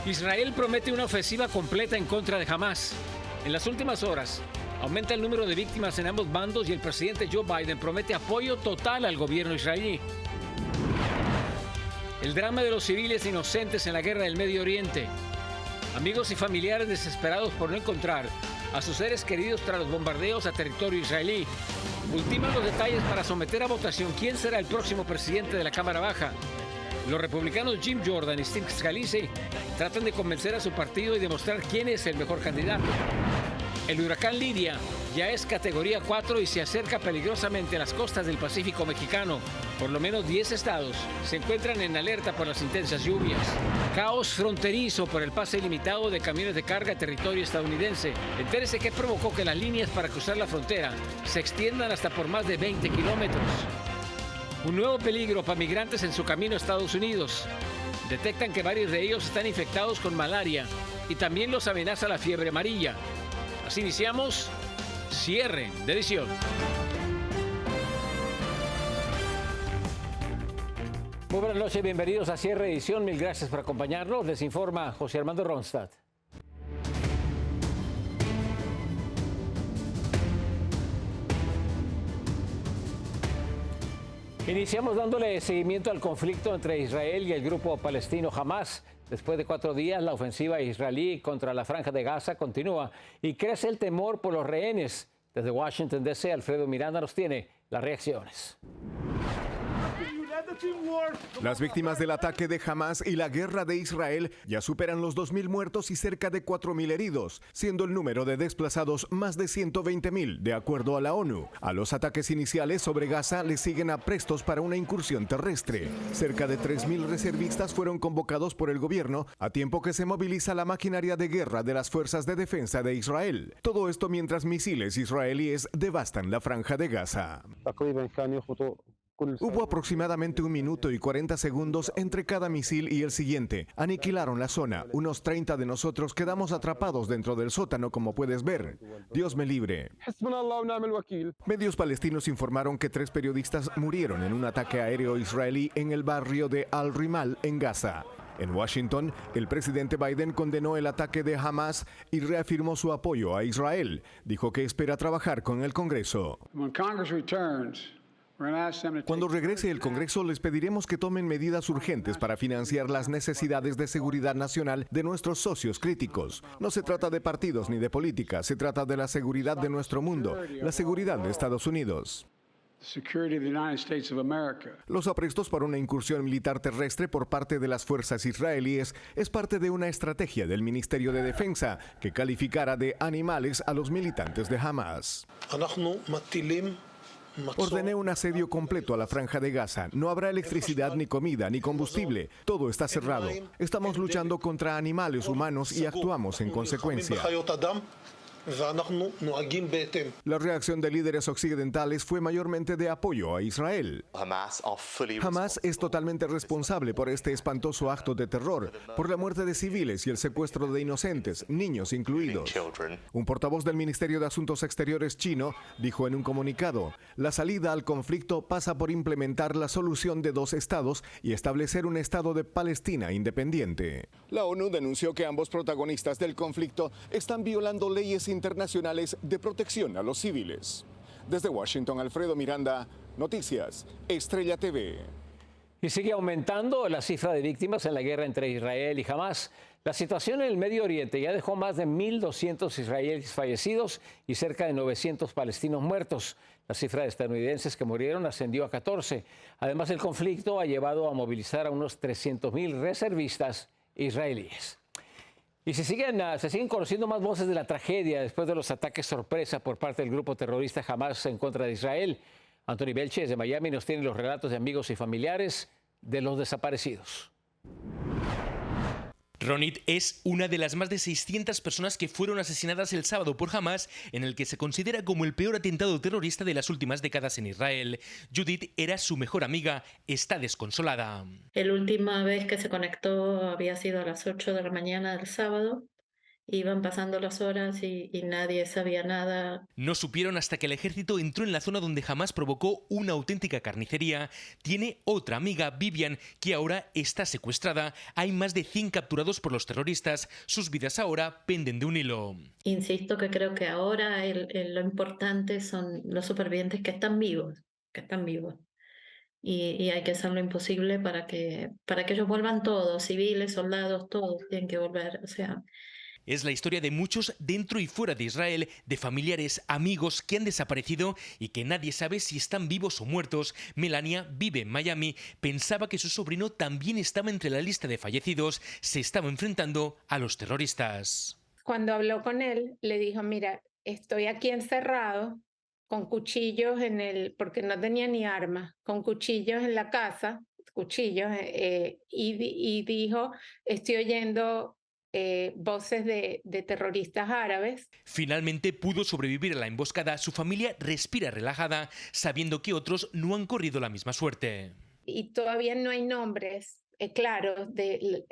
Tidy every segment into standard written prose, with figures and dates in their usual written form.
Israel promete una ofensiva completa en contra de Hamás. En las últimas horas, aumenta el número de víctimas en ambos bandos y el presidente Joe Biden promete apoyo total al gobierno israelí. El drama de los civiles inocentes en la guerra del Medio Oriente. Amigos y familiares desesperados por no encontrar a sus seres queridos tras los bombardeos a territorio israelí. Ultiman los detalles para someter a votación quién será el próximo presidente de la Cámara Baja. Los republicanos Jim Jordan y Steve Scalise tratan de convencer a su partido y demostrar quién es el mejor candidato. El huracán Lidia ya es categoría 4 y se acerca peligrosamente a las costas del Pacífico mexicano. Por lo menos 10 estados se encuentran en alerta por las intensas lluvias. Caos fronterizo por el pase ilimitado de camiones de carga a territorio estadounidense. Entérese qué provocó que las líneas para cruzar la frontera se extiendan hasta por más de 20 kilómetros. Un nuevo peligro para migrantes en su camino a Estados Unidos. Detectan que varios de ellos están infectados con malaria y también los amenaza la fiebre amarilla. Así iniciamos Cierre de Edición. Muy buenas noches, bienvenidos a Cierre de Edición. Mil gracias por acompañarnos. Les informa José Armando Ronstadt. Iniciamos dándole seguimiento al conflicto entre Israel y el grupo palestino Hamás. Después de 4 días, la ofensiva israelí contra la Franja de Gaza continúa y crece el temor por los rehenes. Desde Washington, D.C., Alfredo Miranda nos tiene las reacciones. Las víctimas del ataque de Hamás y la guerra de Israel ya superan los 2.000 muertos y cerca de 4.000 heridos, siendo el número de desplazados más de 120.000, de acuerdo a la ONU. A los ataques iniciales sobre Gaza le siguen aprestos para una incursión terrestre. Cerca de 3.000 reservistas fueron convocados por el gobierno, a tiempo que se moviliza la maquinaria de guerra de las fuerzas de defensa de Israel. Todo esto mientras misiles israelíes devastan la Franja de Gaza. Hubo aproximadamente 1 minuto y 40 segundos entre cada misil y el siguiente. Aniquilaron la zona. Unos 30 de nosotros quedamos atrapados dentro del sótano, como puedes ver. Dios me libre. Medios palestinos informaron que 3 periodistas murieron en un ataque aéreo israelí en el barrio de Al-Rimal, en Gaza. En Washington, el presidente Biden condenó el ataque de Hamás y reafirmó su apoyo a Israel. Dijo que espera trabajar con el Congreso. Cuando regrese el Congreso, les pediremos que tomen medidas urgentes para financiar las necesidades de seguridad nacional de nuestros socios críticos. No se trata de partidos ni de política, se trata de la seguridad de nuestro mundo, la seguridad de Estados Unidos. Los aprestos para una incursión militar terrestre por parte de las fuerzas israelíes es parte de una estrategia del Ministerio de Defensa que calificará de animales a los militantes de Hamás. Ordené un asedio completo a la Franja de Gaza. No habrá electricidad, ni comida, ni combustible. Todo está cerrado. Estamos luchando contra animales humanos y actuamos en consecuencia. La reacción de líderes occidentales fue mayormente de apoyo a Israel. Hamás es totalmente responsable por este espantoso acto de terror, por la muerte de civiles y el secuestro de inocentes, niños incluidos. Un portavoz del Ministerio de Asuntos Exteriores chino dijo en un comunicado: la salida al conflicto pasa por implementar la solución de 2 estados y establecer un estado de Palestina independiente. La ONU denunció que ambos protagonistas del conflicto están violando leyes internacionales de protección a los civiles. Desde Washington, Alfredo Miranda, Noticias Estrella TV. Y sigue aumentando la cifra de víctimas en la guerra entre Israel y Hamás. La situación en el Medio Oriente ya dejó más de 1.200 israelíes fallecidos y cerca de 900 palestinos muertos. La cifra de estadounidenses que murieron ascendió a 14. Además, el conflicto ha llevado a movilizar a unos 300.000 reservistas israelíes. Y se siguen conociendo más voces de la tragedia después de los ataques sorpresa por parte del grupo terrorista Hamás en contra de Israel. Anthony Belche, desde Miami, nos tiene los relatos de amigos y familiares de los desaparecidos. Ronit es una de las más de 600 personas que fueron asesinadas el sábado por Hamás, en el que se considera como el peor atentado terrorista de las últimas décadas en Israel. Judith era su mejor amiga, está desconsolada. La última vez que se conectó había sido a las 8 de la mañana del sábado Iban pasando las horas y nadie sabía nada. No supieron hasta que el ejército entró en la zona donde Hamás provocó una auténtica carnicería. Tiene otra amiga, Vivian, que ahora está secuestrada. Hay más de 100 capturados por los terroristas. Sus vidas ahora penden de un hilo. Insisto que creo que ahora lo importante son los supervivientes que están vivos, Y hay que hacer lo imposible para que ellos vuelvan todos, civiles, soldados, todos tienen que volver, o sea. Es la historia de muchos dentro y fuera de Israel, de familiares, amigos que han desaparecido y que nadie sabe si están vivos o muertos. Melania vive en Miami, pensaba que su sobrino también estaba entre la lista de fallecidos, se estaba enfrentando a los terroristas. Cuando habló con él, le dijo, mira, estoy aquí encerrado con cuchillos porque no tenía ni armas, con cuchillos en la casa, y dijo, estoy oyendo voces de terroristas árabes. Finalmente pudo sobrevivir a la emboscada. Su familia respira relajada, sabiendo que otros no han corrido la misma suerte. Y todavía no hay nombres claros,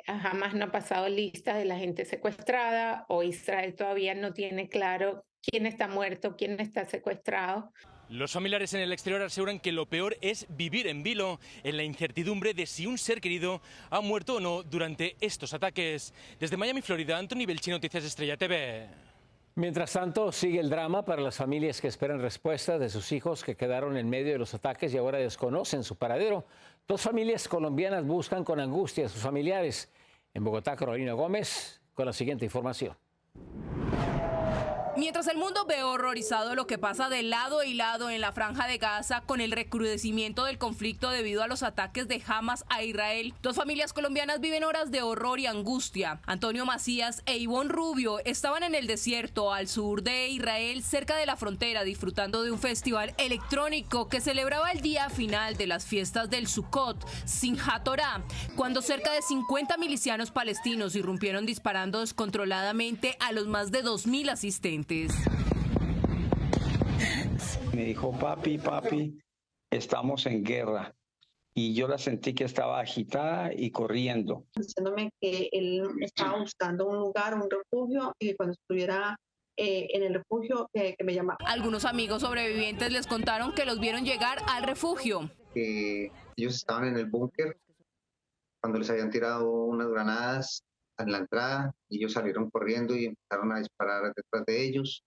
jamás no ha pasado lista de la gente secuestrada, o Israel todavía no tiene claro quién está muerto, quién está secuestrado. Los familiares en el exterior aseguran que lo peor es vivir en vilo, en la incertidumbre de si un ser querido ha muerto o no durante estos ataques. Desde Miami, Florida, Anthony Belchi, Noticias Estrella TV. Mientras tanto, sigue el drama para las familias que esperan respuesta de sus hijos que quedaron en medio de los ataques y ahora desconocen su paradero. 2 familias colombianas buscan con angustia a sus familiares. En Bogotá, Carolina Gómez con la siguiente información. Mientras el mundo ve horrorizado lo que pasa de lado y lado en la Franja de Gaza con el recrudecimiento del conflicto debido a los ataques de Hamas a Israel, 2 familias colombianas viven horas de horror y angustia. Antonio Macías e Ivonne Rubio estaban en el desierto al sur de Israel, cerca de la frontera, disfrutando de un festival electrónico que celebraba el día final de las fiestas del Sukkot, Simchat Torah, cuando cerca de 50 milicianos palestinos irrumpieron disparando descontroladamente a los más de 2.000 asistentes. Me dijo, papi, estamos en guerra. Y yo la sentí que estaba agitada y corriendo. Diciéndome que él estaba buscando un lugar, un refugio, y cuando estuviera en el refugio, que me llamara. Algunos amigos sobrevivientes les contaron que los vieron llegar al refugio. Ellos estaban en el búnker cuando les habían tirado unas granadas en la entrada, y ellos salieron corriendo y empezaron a disparar detrás de ellos.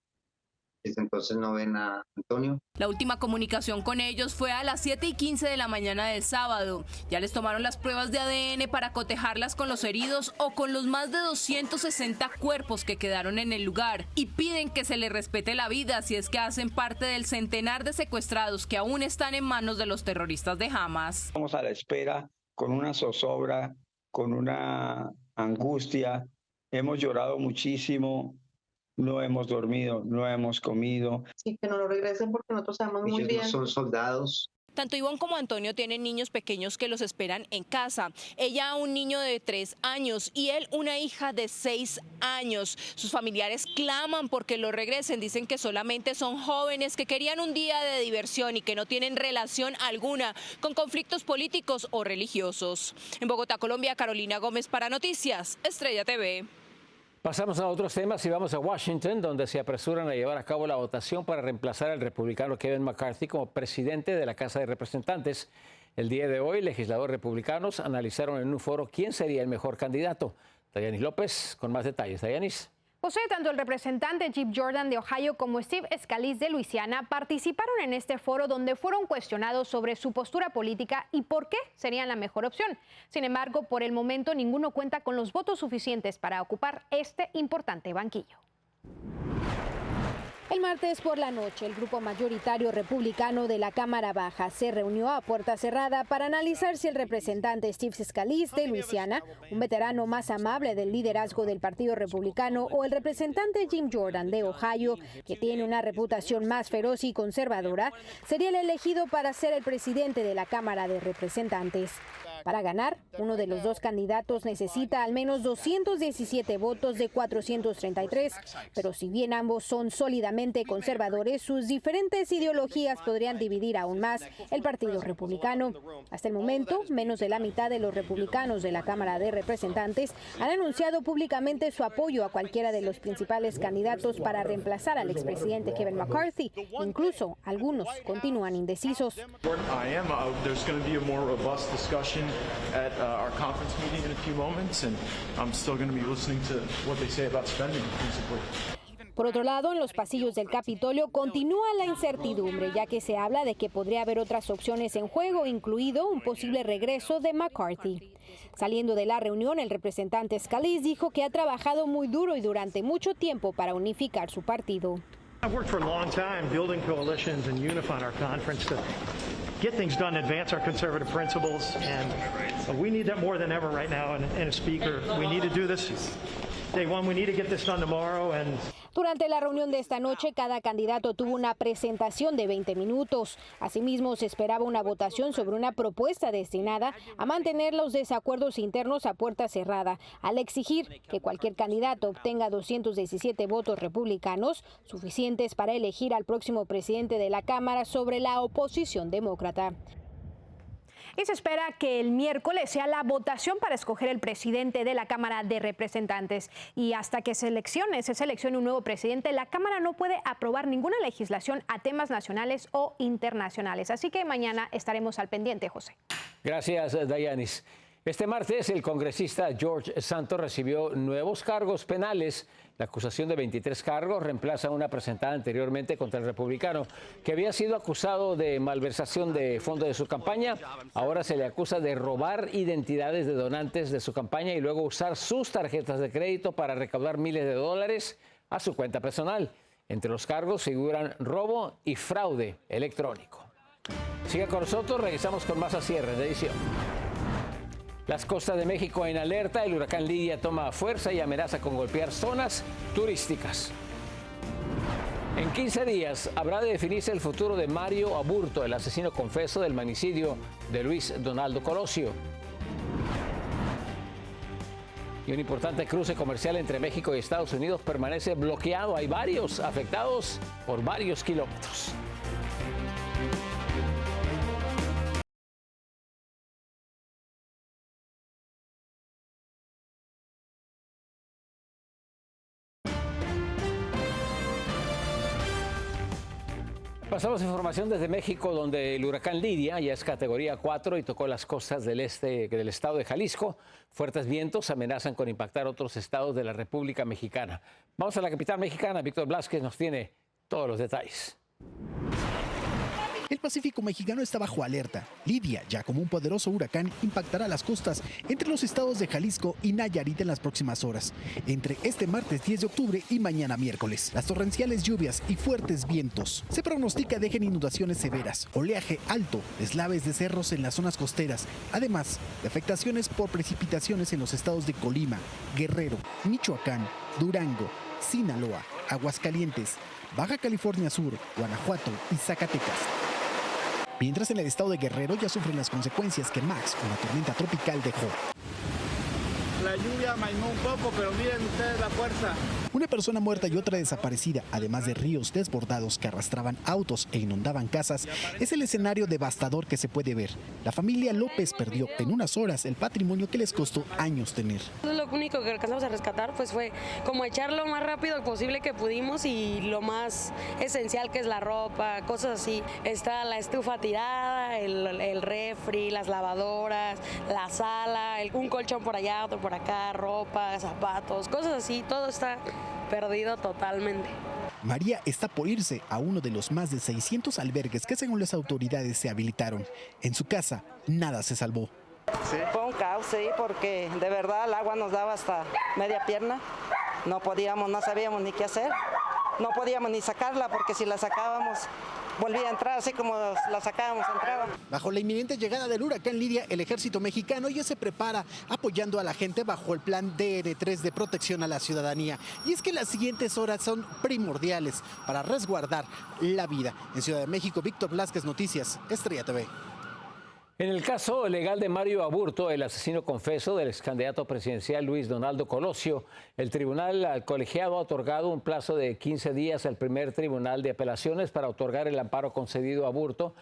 Desde entonces no ven a Antonio. La última comunicación con ellos fue a las 7:15 de la mañana del sábado. Ya les tomaron las pruebas de ADN para cotejarlas con los heridos o con los más de 260 cuerpos que quedaron en el lugar, y piden que se les respete la vida si es que hacen parte del centenar de secuestrados que aún están en manos de los terroristas de Hamas. Estamos a la espera con una zozobra, con una angustia. Hemos llorado muchísimo, no hemos dormido, no hemos comido. Sí, que no lo regresen porque nosotros sabemos muy bien. Ellos no son soldados. Tanto Ivonne como Antonio tienen niños pequeños que los esperan en casa. Ella un niño de 3 años y él una hija de 6 años. Sus familiares claman porque lo regresen. Dicen que solamente son jóvenes que querían un día de diversión y que no tienen relación alguna con conflictos políticos o religiosos. En Bogotá, Colombia, Carolina Gómez para Noticias Estrella TV. Pasamos a otros temas y vamos a Washington, donde se apresuran a llevar a cabo la votación para reemplazar al republicano Kevin McCarthy como presidente de la Casa de Representantes. El día de hoy, legisladores republicanos analizaron en un foro quién sería el mejor candidato. Dayanis López con más detalles. Dayanis. José, tanto el representante Jim Jordan de Ohio como Steve Scalise de Luisiana participaron en este foro donde fueron cuestionados sobre su postura política y por qué serían la mejor opción. Sin embargo, por el momento ninguno cuenta con los votos suficientes para ocupar este importante banquillo. El martes por la noche, el grupo mayoritario republicano de la Cámara Baja se reunió a puerta cerrada para analizar si el representante Steve Scalise de Luisiana, un veterano más amable del liderazgo del Partido Republicano, o el representante Jim Jordan de Ohio, que tiene una reputación más feroz y conservadora, sería el elegido para ser el presidente de la Cámara de Representantes. Para ganar, uno de los dos candidatos necesita al menos 217 votos de 433, pero si bien ambos son sólidamente conservadores, sus diferentes ideologías podrían dividir aún más el Partido Republicano. Hasta el momento, menos de la mitad de los republicanos de la Cámara de Representantes han anunciado públicamente su apoyo a cualquiera de los principales candidatos para reemplazar al expresidente Kevin McCarthy. Incluso algunos continúan indecisos. Por otro lado, en los pasillos del Capitolio continúa la incertidumbre, ya que se habla de que podría haber otras opciones en juego, incluido un posible regreso de McCarthy. Saliendo de la reunión, el representante Scalise dijo que ha trabajado muy duro y durante mucho tiempo para unificar su partido. I've worked for a long time building coalitions and unifying our conference to get things done, advance our conservative principles, and we need that more than ever right now in a speaker. We need to do this. Day one, we need to get this done tomorrow. Durante la reunión de esta noche, cada candidato tuvo una presentación de 20 minutos. Asimismo, se esperaba una votación sobre una propuesta destinada a mantener los desacuerdos internos a puerta cerrada, al exigir que cualquier candidato obtenga 217 votos republicanos, suficientes para elegir al próximo presidente de la Cámara sobre la oposición demócrata. Y se espera que el miércoles sea la votación para escoger el presidente de la Cámara de Representantes. Y hasta que se seleccione un nuevo presidente, la Cámara no puede aprobar ninguna legislación a temas nacionales o internacionales. Así que mañana estaremos al pendiente, José. Gracias, Dayanis. Este martes, el congresista George Santos recibió nuevos cargos penales. La acusación de 23 cargos reemplaza una presentada anteriormente contra el republicano, que había sido acusado de malversación de fondos de su campaña. Ahora se le acusa de robar identidades de donantes de su campaña y luego usar sus tarjetas de crédito para recaudar miles de dólares a su cuenta personal. Entre los cargos figuran robo y fraude electrónico. Siga con nosotros, regresamos con más a cierre de edición. Las costas de México en alerta, el huracán Lidia toma fuerza y amenaza con golpear zonas turísticas. En 15 días habrá de definirse el futuro de Mario Aburto, el asesino confeso del magnicidio de Luis Donaldo Colosio. Y un importante cruce comercial entre México y Estados Unidos permanece bloqueado. Hay varios afectados por varios kilómetros. Pasamos información desde México, donde el huracán Lidia ya es categoría 4 y tocó las costas del este del estado de Jalisco. Fuertes vientos amenazan con impactar otros estados de la República Mexicana. Vamos a la capital mexicana. Víctor Blázquez nos tiene todos los detalles. El Pacífico mexicano está bajo alerta. Lidia, ya como un poderoso huracán, impactará las costas entre los estados de Jalisco y Nayarit en las próximas horas, entre este martes 10 de octubre y mañana miércoles. Las torrenciales lluvias y fuertes vientos se pronostica dejen inundaciones severas, oleaje alto, deslaves de cerros en las zonas costeras, además de afectaciones por precipitaciones en los estados de Colima, Guerrero, Michoacán, Durango, Sinaloa, Aguascalientes, Baja California Sur, Guanajuato y Zacatecas. Mientras en el estado de Guerrero ya sufren las consecuencias que Max, una tormenta tropical, dejó. La lluvia amainó un poco, pero miren ustedes la fuerza. Una persona muerta y otra desaparecida, además de ríos desbordados que arrastraban autos e inundaban casas, es el escenario devastador que se puede ver. La familia López perdió en unas horas el patrimonio que les costó años tener. Lo único que alcanzamos a rescatar pues fue como echar lo más rápido posible que pudimos y lo más esencial que es la ropa, cosas así. Está la estufa tirada, el refri, las lavadoras, la sala, un colchón por allá, otro por acá, ropa, zapatos, cosas así, todo está perdido totalmente. María está por irse a uno de los más de 600 albergues que según las autoridades se habilitaron. En su casa, nada se salvó. Sí. Fue un caos, sí, porque de verdad el agua nos daba hasta media pierna. No sabíamos ni qué hacer. No podíamos ni sacarla porque si la sacábamos volvía a entrar, así como la sacábamos, entraba. Bajo la inminente llegada del huracán Lidia, el ejército mexicano ya se prepara apoyando a la gente bajo el plan DR3 de protección a la ciudadanía. Y es que las siguientes horas son primordiales para resguardar la vida. En Ciudad de México, Víctor Blázquez, Noticias, Estrella TV. En el caso legal de Mario Aburto, el asesino confeso del ex candidato presidencial Luis Donaldo Colosio, el tribunal colegiado ha otorgado un plazo de 15 días al primer tribunal de apelaciones para otorgar el amparo concedido a Aburto,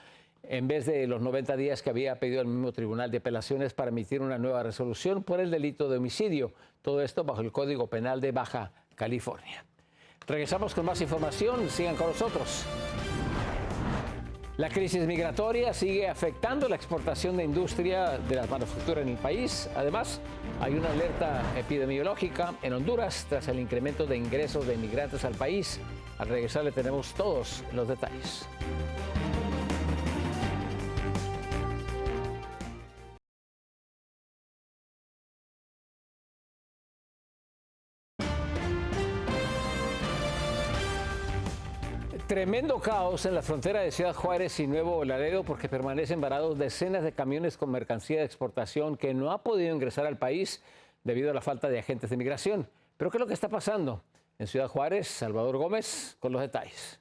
en vez de los 90 días que había pedido el mismo tribunal de apelaciones para emitir una nueva resolución por el delito de homicidio. Todo esto bajo el Código Penal de Baja California. Regresamos con más información. Sigan con nosotros. La crisis migratoria sigue afectando la exportación de industria de la manufactura en el país. Además, hay una alerta epidemiológica en Honduras tras el incremento de ingresos de inmigrantes al país. Al regresar le tenemos todos los detalles. Tremendo caos en la frontera de Ciudad Juárez y Nuevo Laredo porque permanecen varados decenas de camiones con mercancía de exportación que no ha podido ingresar al país debido a la falta de agentes de migración. ¿Pero qué es lo que está pasando? En Ciudad Juárez, Salvador Gómez con los detalles.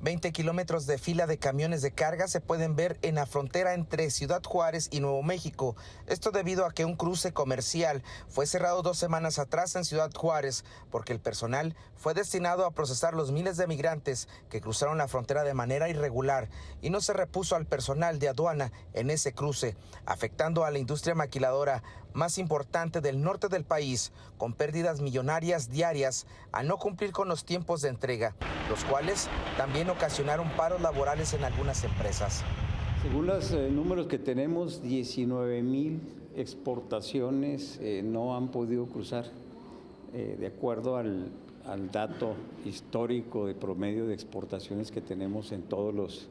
20 kilómetros de fila de camiones de carga se pueden ver en la frontera entre Ciudad Juárez y Nuevo México. Esto debido a que un cruce comercial fue cerrado 2 semanas atrás en Ciudad Juárez porque el personal fue destinado a procesar los miles de migrantes que cruzaron la frontera de manera irregular y no se repuso al personal de aduana en ese cruce, afectando a la industria maquiladora más importante del norte del país, con pérdidas millonarias diarias al no cumplir con los tiempos de entrega, los cuales también ocasionaron paros laborales en algunas empresas. Según los números que tenemos, 19,000 exportaciones no han podido cruzar, de acuerdo al dato histórico de promedio de exportaciones que tenemos en todos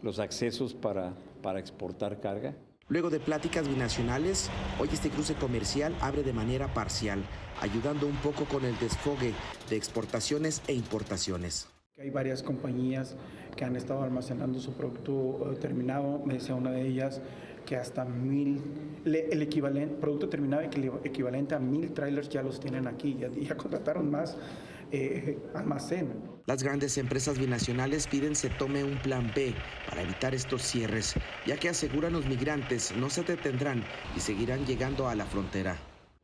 los accesos para exportar carga. Luego de pláticas binacionales, hoy este cruce comercial abre de manera parcial, ayudando un poco con el desfogue de exportaciones e importaciones. Hay varias compañías que han estado almacenando su producto terminado. Me decía una de ellas que hasta 1,000, el equivalente, producto terminado equivalente a 1,000 trailers ya los tienen aquí, ya contrataron más almacén. Las grandes empresas binacionales piden se tome un plan B para evitar estos cierres, ya que aseguran los migrantes no se detendrán y seguirán llegando a la frontera.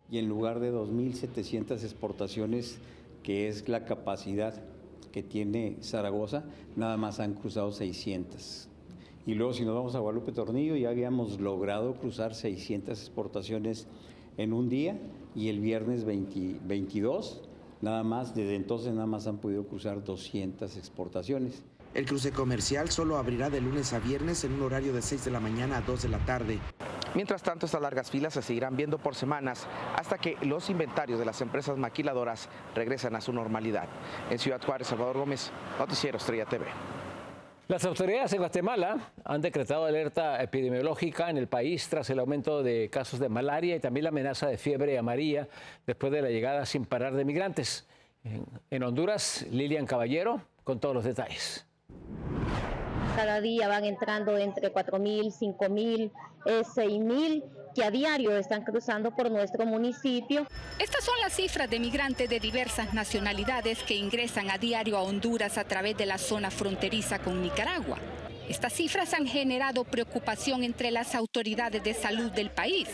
Y en lugar de 2,700 exportaciones, que es la capacidad que tiene Zaragoza, nada más han cruzado 600. Y luego si nos vamos a Guadalupe Tornillo, ya habíamos logrado cruzar 600 exportaciones en un día y el viernes 22, nada más, desde entonces nada más han podido cruzar 200 exportaciones. El cruce comercial solo abrirá de lunes a viernes en un horario de 6 de la mañana a 2 de la tarde. Mientras tanto, estas largas filas se seguirán viendo por semanas hasta que los inventarios de las empresas maquiladoras regresan a su normalidad. En Ciudad Juárez, Salvador Gómez, Noticiero Estrella TV. Las autoridades en Guatemala han decretado alerta epidemiológica en el país tras el aumento de casos de malaria y también la amenaza de fiebre amarilla después de la llegada sin parar de migrantes. En Honduras, Lilian Caballero con todos los detalles. Cada día van entrando entre 4,000, 5,000, 6,000 que a diario están cruzando por nuestro municipio. Estas son las cifras de migrantes de diversas nacionalidades que ingresan a diario a Honduras a través de la zona fronteriza con Nicaragua. Estas cifras han generado preocupación entre las autoridades de salud del país,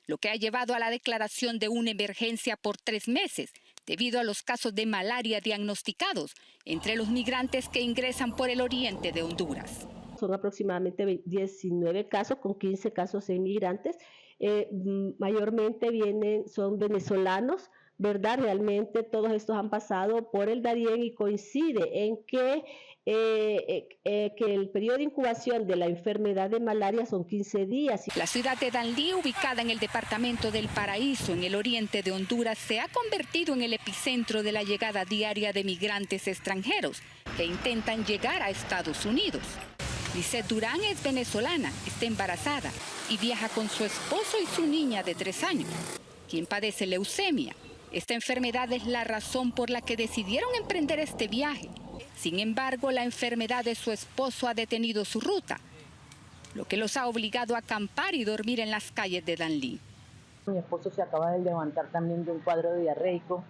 lo que ha llevado a la declaración de una emergencia por 3 meses, debido a los casos de malaria diagnosticados entre los migrantes que ingresan por el oriente de Honduras. Son aproximadamente 19 casos con 15 casos de inmigrantes. Mayormente son venezolanos, ¿verdad? Realmente todos estos han pasado por el Darién y coincide en que el periodo de incubación de la enfermedad de malaria son 15 días. La ciudad de Danlí, ubicada en el departamento del Paraíso, en el oriente de Honduras, se ha convertido en el epicentro de la llegada diaria de migrantes extranjeros que intentan llegar a Estados Unidos. Lisette Durán es venezolana, está embarazada y viaja con su esposo y su niña de 3 años, quien padece leucemia. Esta enfermedad es la razón por la que decidieron emprender este viaje. Sin embargo, la enfermedad de su esposo ha detenido su ruta, lo que los ha obligado a acampar y dormir en las calles de Danlí. Mi esposo se acaba de levantar también de un cuadro diarreico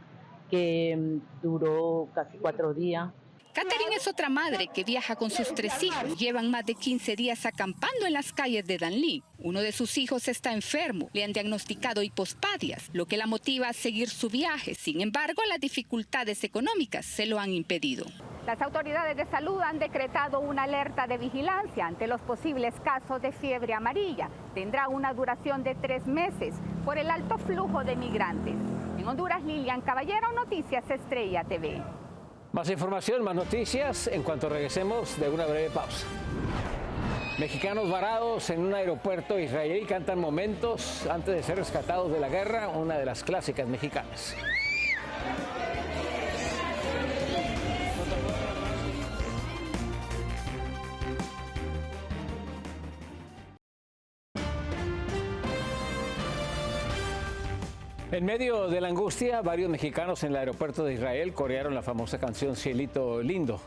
que duró casi 4 días. Catherine es otra madre que viaja con sus 3 hijos. Llevan más de 15 días acampando en las calles de Danlí. Uno de sus hijos está enfermo, le han diagnosticado hipospadias, lo que la motiva a seguir su viaje. Sin embargo, las dificultades económicas se lo han impedido. Las autoridades de salud han decretado una alerta de vigilancia ante los posibles casos de fiebre amarilla. Tendrá una duración de 3 meses por el alto flujo de migrantes. En Honduras, Lilian Caballero, Noticias Estrella TV. Más información, más noticias en cuanto regresemos de una breve pausa. Mexicanos varados en un aeropuerto israelí cantan momentos antes de ser rescatados de la guerra, una de las clásicas mexicanas. En medio de la angustia, varios mexicanos en el aeropuerto de Israel corearon la famosa canción Cielito Lindo.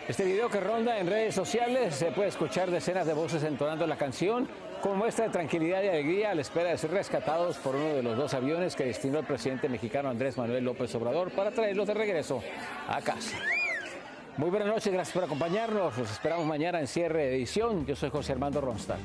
Este video que ronda en redes sociales se puede escuchar decenas de voces entonando la canción como muestra de tranquilidad y alegría a la espera de ser rescatados por uno de los 2 aviones que destinó el presidente mexicano Andrés Manuel López Obrador para traerlos de regreso a casa. Muy buenas noches, gracias por acompañarnos. Los esperamos mañana en cierre de edición. Yo soy José Armando Ronstadt.